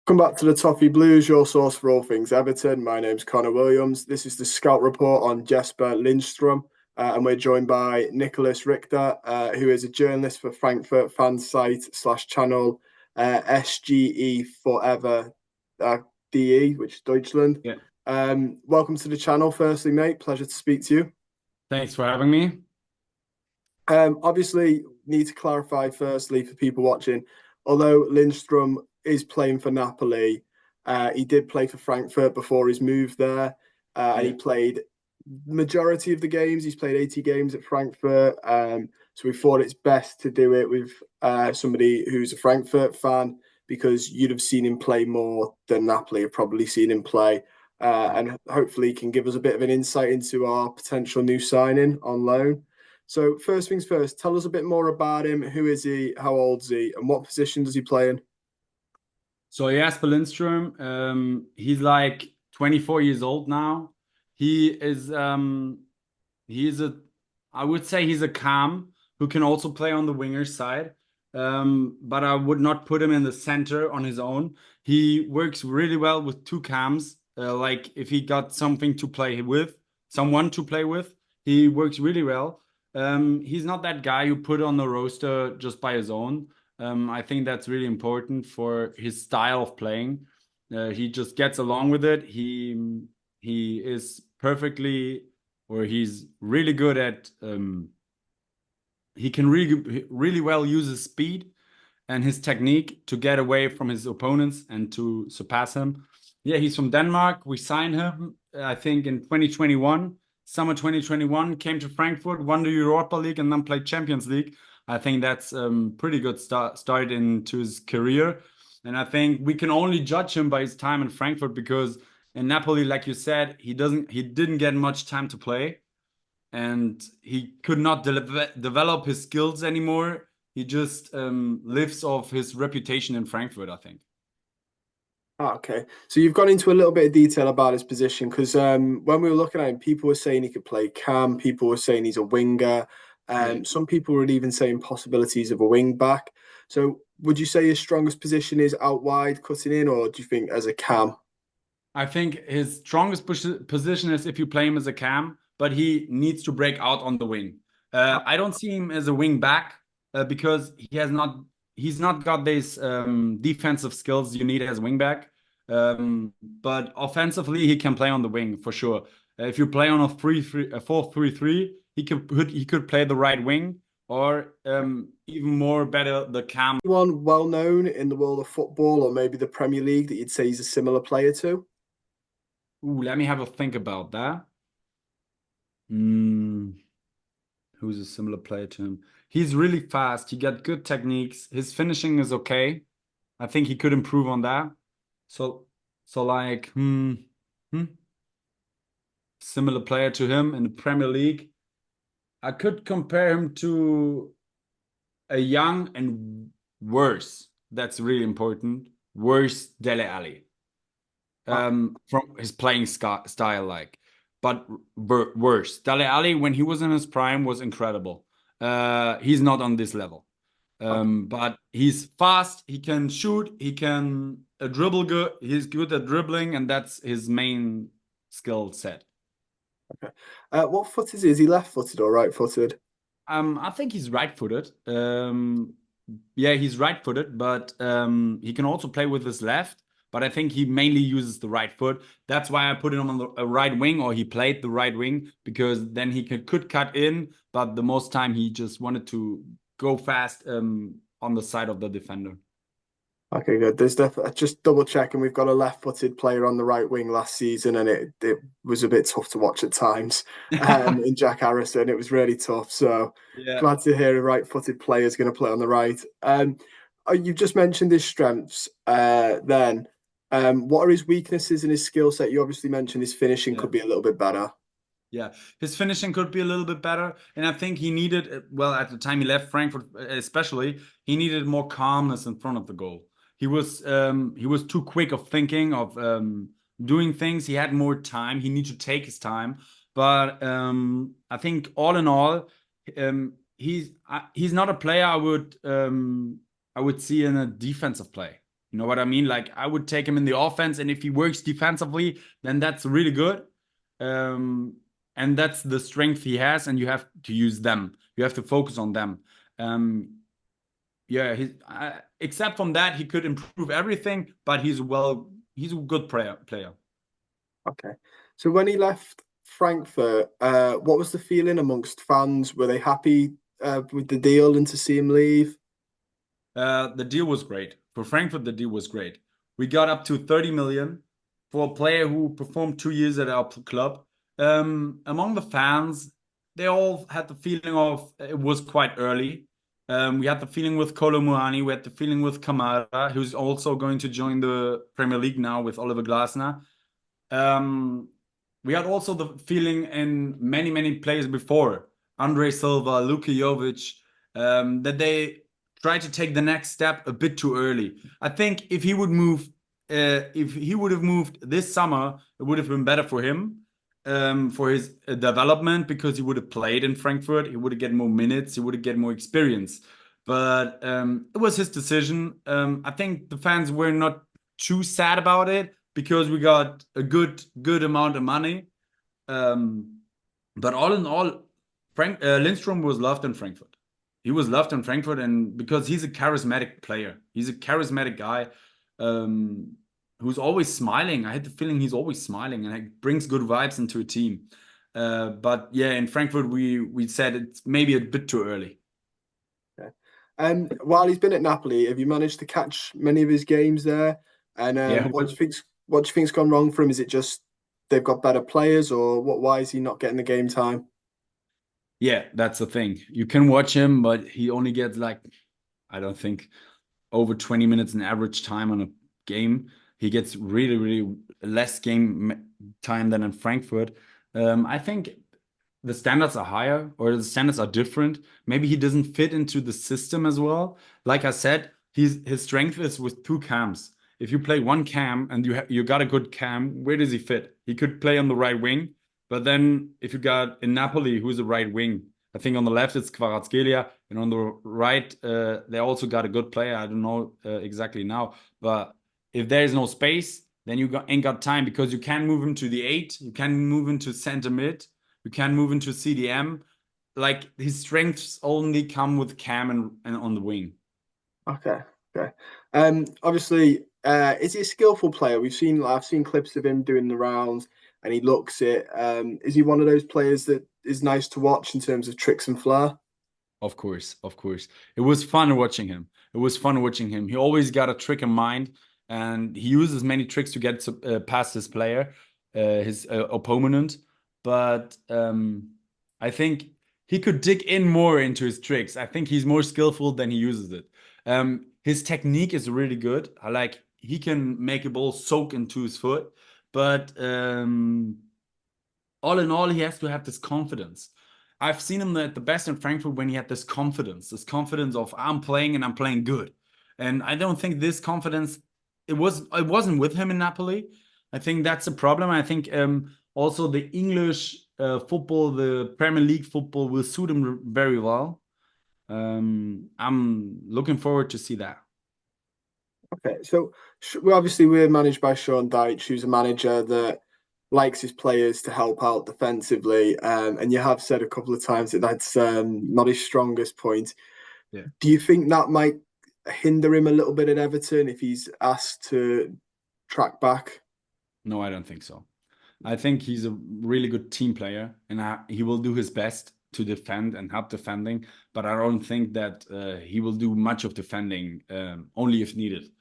Come back to the Toffee Blues, your source for all things Everton. My name's Connor Williams. This is the Scout Report on Jesper Lindstrøm, and we're joined by Nicolas Richter, who is a journalist for Frankfurt fan site / channel SGE Forever DE, which is Deutschland. Yeah. Welcome to the channel, firstly, mate. Pleasure to speak to you. Thanks for having me. Obviously, need to clarify firstly for people watching, although Lindstrøm is playing for Napoli, he did play for Frankfurt before his move there, and he played majority of the games. He's played 80 games at Frankfurt, so we thought it's best to do it with somebody who's a Frankfurt fan, because you'd have seen him play more than Napoli have probably seen him play, and hopefully he can give us a bit of an insight into our potential new signing on loan. So first things first, tell us a bit more about him. Who is he? How old is he? And what position does he play in? So Jesper Lindstrøm, he's like 24 years old now. He is I would say he's a cam who can also play on the winger side. But I would not put him in the center on his own. He works really well with two cams. Like if he got something to play with, someone to play with, he works really well. He's not that guy you put on the roster just by his own. I think that's really important for his style of playing. He just gets along with it. He is perfectly, or he's really good at. He can really well use his speed and his technique to get away from his opponents and to surpass him. Yeah, he's from Denmark. We signed him, I think, in 2021. Summer 2021, came to Frankfurt, won the Europa League, and then played Champions League. I think that's pretty good start into his career. And I think we can only judge him by his time in Frankfurt, because in Napoli, like you said, he didn't get much time to play, and he could not develop his skills anymore. He just lives off his reputation in Frankfurt, I think. Okay, so you've gone into a little bit of detail about his position, because when we were looking at him, people were saying he could play cam, people were saying he's a winger, some people were even saying possibilities of a wing back. So would you say his strongest position is out wide, cutting in, or do you think as a cam? I think his strongest position is if you play him as a cam, but he needs to break out on the wing. I don't see him as a wing back because he's not got these defensive skills you need as wing back. But offensively, he can play on the wing for sure. If you play on a 4-3-3, he could play the right wing, or even more better, the cam. One well known in the world of football, or maybe the Premier League, that you'd say he's a similar player to? Ooh, let me have a think about that. Who's a similar player to him? He's really fast. He got good techniques. His finishing is okay. I think he could improve on that. So like, similar player to him in the Premier League. I could compare him to a young and worse. That's really important. Worse Dele Alli. From his playing style, like, but worse. Dele Alli, when he was in his prime, was incredible. He's not on this level. But he's fast, he can shoot, he can dribble good, he's good at dribbling, and that's his main skill set. Okay. What foot is he? Is he left-footed or right-footed? I think he's right-footed. Yeah, he's right-footed, but he can also play with his left. But I think he mainly uses the right foot. That's why I put him on the right wing, or he played the right wing, because then he could cut in, but the most time he just wanted to go fast on the side of the defender. Okay, good. There's definitely just double checking. We've got a left-footed player on the right wing last season, and it was a bit tough to watch at times. In Jack Harrison, it was really tough. So Yeah. glad to hear a right-footed player is going to play on the right. You've just mentioned his strengths. Then, what are his weaknesses and his skill set? You obviously mentioned his finishing could be a little bit better. Yeah, his finishing could be a little bit better. And I think he needed, well, at the time he left Frankfurt, especially, he needed more calmness in front of the goal. He was too quick of thinking, of doing things. He had more time. He needed to take his time. But I think all in all, he's not a player I would see in a defensive play. You know what I mean? Like I would take him in the offense, and if he works defensively, then that's really good. And that's the strength he has, and you have to use them. You have to focus on them. Yeah, except from that, he could improve everything, but he's a good player. Okay. So when he left Frankfurt, what was the feeling amongst fans? Were they happy with the deal and to see him leave? The deal was great. For Frankfurt, the deal was great. We got up to 30 million for a player who performed 2 years at our club. Among the fans, they all had the feeling of it was quite early. We had the feeling with Kolo Muani, we had the feeling with Kamara, who's also going to join the Premier League now with Oliver Glasner. We had also the feeling in many, many players before, Andre Silva, Luka Jovic, that they tried to take the next step a bit too early. I think if he would have moved this summer, it would have been better for him, for his development, because he would have played in Frankfurt, he would have get more minutes, he would have get more experience. But it was his decision. I think the fans were not too sad about it because we got a good amount of money. But all in all, Lindström was loved in Frankfurt. He was loved in Frankfurt, and because he's a charismatic player, he's a charismatic guy who's always smiling. I had the feeling he's always smiling and it brings good vibes into a team. But yeah, in Frankfurt, we said it's maybe a bit too early. Okay. While he's been at Napoli, have you managed to catch many of his games there? And Yeah. what do you think's gone wrong for him? Is it just they've got better players, or what? Why is he not getting the game time? Yeah, that's the thing. You can watch him, but he only gets like, I don't think, over 20 minutes in average time on a game. He gets really less game time than in Frankfurt. I think the standards are higher, or the standards are different. Maybe he doesn't fit into the system as well. Like I said, his strength is with two cams. If you play one cam and you got a good cam, where does he fit? He could play on the right wing, but then if you got in Napoli, who's the right wing? I think on the left it's Kvaratskhelia, and on the right they also got a good player. I don't know exactly now, but if there is no space, then you ain't got time, because you can move him to the 8, you can move him to center mid, you can move into CDM. Like his strengths only come with cam and on the wing. Okay. Obviously, is he a skillful player? I've seen clips of him doing the rounds, and he looks it. Is he one of those players that is nice to watch in terms of tricks and flair? Of course. It was fun watching him. He always got a trick in mind, and he uses many tricks to get past his player, his opponent. But I think he could dig in more into his tricks. I think he's more skillful than he uses it. His technique is really good. I like he can make a ball soak into his foot, but all in all, he has to have this confidence. I've seen him at the best in Frankfurt when he had this confidence of I'm playing and I'm playing good. And I don't think this confidence it wasn't with him in Napoli. I think that's a problem. I think also the English football, the Premier League football will suit him very well. I'm looking forward to see that. Okay, so we're managed by Sean Dyche, who's a manager that likes his players to help out defensively. And you have said a couple of times that that's not his strongest point. Yeah. Do you think that might hinder him a little bit at Everton if he's asked to track back? No, I don't think so. I think he's a really good team player, and he will do his best to defend and help defending. But I don't think that he will do much of defending, only if needed.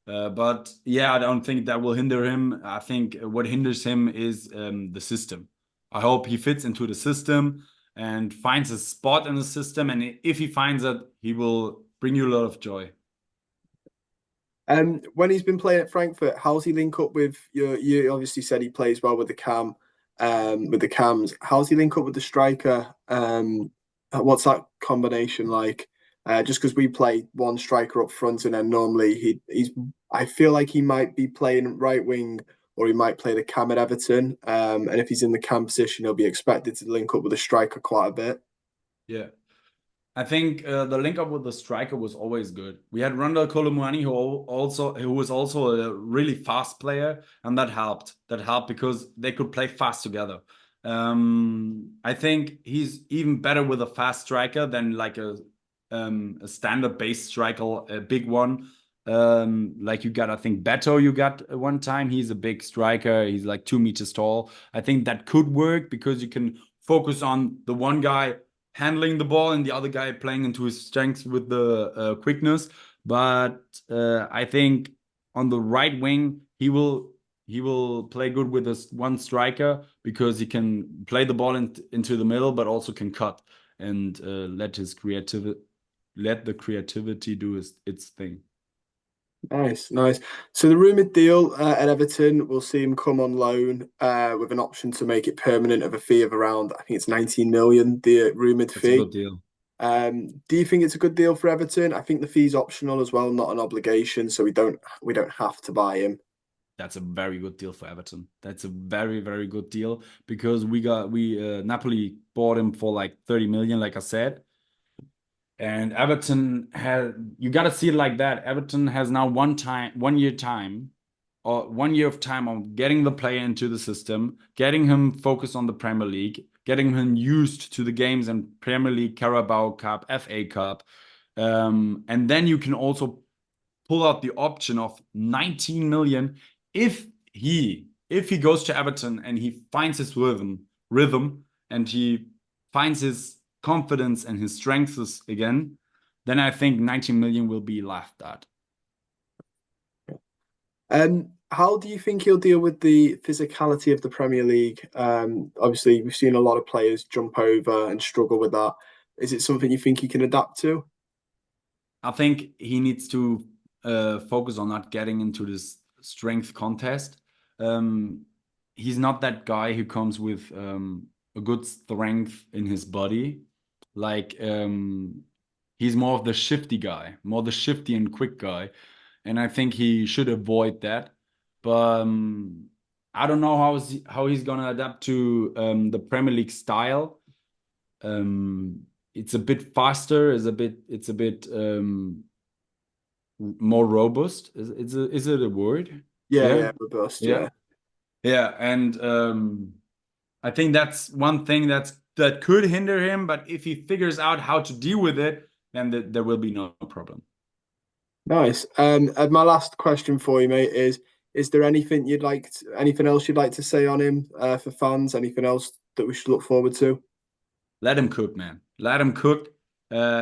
But yeah, I don't think that will hinder him. I think what hinders him is the system. I hope he fits into the system and finds a spot in the system. And if he finds it, he will bring you a lot of joy. When he's been playing at Frankfurt, how's he link up with you obviously said he plays well with the cams. How's he link up with the striker? What's that combination like? Just because we play one striker up front, and then normally I feel like he might be playing right wing, or he might play the cam at Everton. And if he's in the cam position, he'll be expected to link up with a striker quite a bit. Yeah. I think the link up with the striker was always good. We had Randall Colomwani, who was also a really fast player, and that helped. That helped because they could play fast together. I think he's even better with a fast striker than like a standard base striker, a big one. Like you got, I think Beto you got one time. He's a big striker. He's like 2 meters tall. I think that could work because you can focus on the one guy handling the ball and the other guy playing into his strengths with the quickness. But I think on the right wing he will play good with this one striker because he can play the ball into the middle, but also can cut and let the creativity do its thing. Nice, nice. So the rumoured deal at Everton, we'll see him come on loan with an option to make it permanent of a fee of around, I think it's 19 million, the rumoured That's fee. a good deal. Do you think it's a good deal for Everton? I think the fee's optional as well, not an obligation, so we don't have to buy him. That's a very good deal for Everton. That's a very, very good deal because Napoli bought him for like 30 million, like I said. And Everton you got to see it like that. Everton has now 1 year time, or 1 year of time on getting the player into the system, getting him focused on the Premier League, getting him used to the games and Premier League, Carabao Cup, FA Cup. And then you can also pull out the option of 19 million if he goes to Everton and he finds his rhythm and he finds his confidence and his strengths again, then I think 19 million will be laughed at. How do you think he'll deal with the physicality of the Premier League? Obviously, we've seen a lot of players jump over and struggle with that. Is it something you think he can adapt to? I think he needs to focus on not getting into this strength contest. He's not that guy who comes with a good strength in his body. Like he's more of the shifty guy, more the shifty and quick guy, and I think he should avoid that. But I don't know how he's gonna adapt to the Premier League style. It's a bit faster. It's a bit more robust. Is it a word? Yeah, robust. Yeah. Yeah, and I think that's one thing that could hinder him. But if he figures out how to deal with it, then there will be no problem. Nice. And my last question for you, mate, is there anything else you'd like to say on him for fans? Anything else that we should look forward to? Let him cook, man. Let him cook.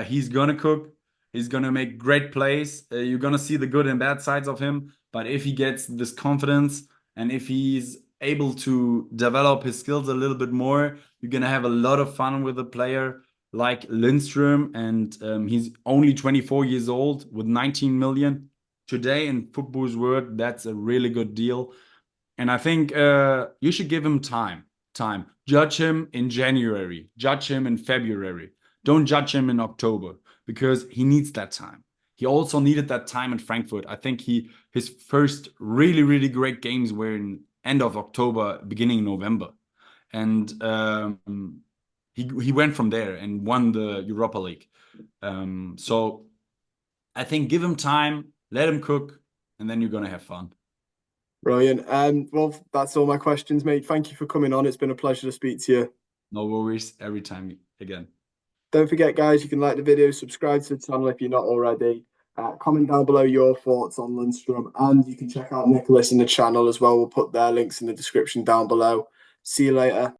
He's gonna cook. He's gonna make great plays. You're gonna see the good and bad sides of him. But if he gets this confidence and if he's able to develop his skills a little bit more, you're gonna have a lot of fun with a player like Lindström. And he's only 24 years old with 19 million. Today in football's world, that's a really good deal. And I think you should give him time. Judge him in January. Judge him in February. Don't judge him in October because he needs that time. He also needed that time in Frankfurt. I think his first really, really great games were in end of October, beginning November. And he went from there and won the Europa League. So I think give him time, let him cook, and then you're going to have fun. Brilliant. Well, that's all my questions, mate. Thank you for coming on. It's been a pleasure to speak to you. No worries. Every time again. Don't forget, guys, you can like the video, subscribe to the channel if you're not already. Comment down below your thoughts on Lindström, and you can check out Nicolas in the channel as well. We'll put their links in the description down below. See you later.